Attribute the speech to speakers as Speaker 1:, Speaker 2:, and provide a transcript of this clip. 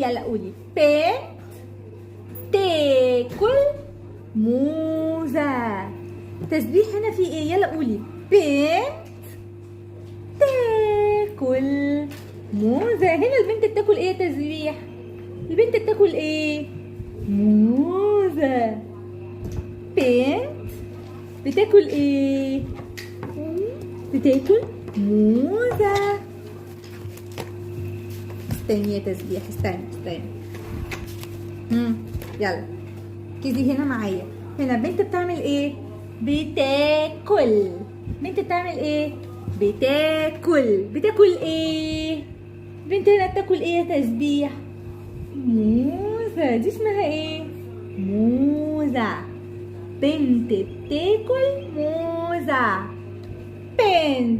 Speaker 1: يلا قولي بنت تاكل موزة. تسبيح هنا في ايه؟ يلا قولي بنت تاكل موزة. هنا البنت بتاكل ايه يا تسبيح؟ البنت بتاكل ايه؟ موزة. بنت بتاكل ايه؟ بتاكل موزة. استني يا تسبيح، استني. يلا ركزي هنا معايا. هنا البنت بتعمل ايه؟ بتاكل. بنت بتعمل ايه؟ بتاكل ايه؟ بنت هنا بتاكل ايه يا تسبيح؟ موزة. دي اسمها ايه؟ موزة. بنت بتاكل موزة. بنت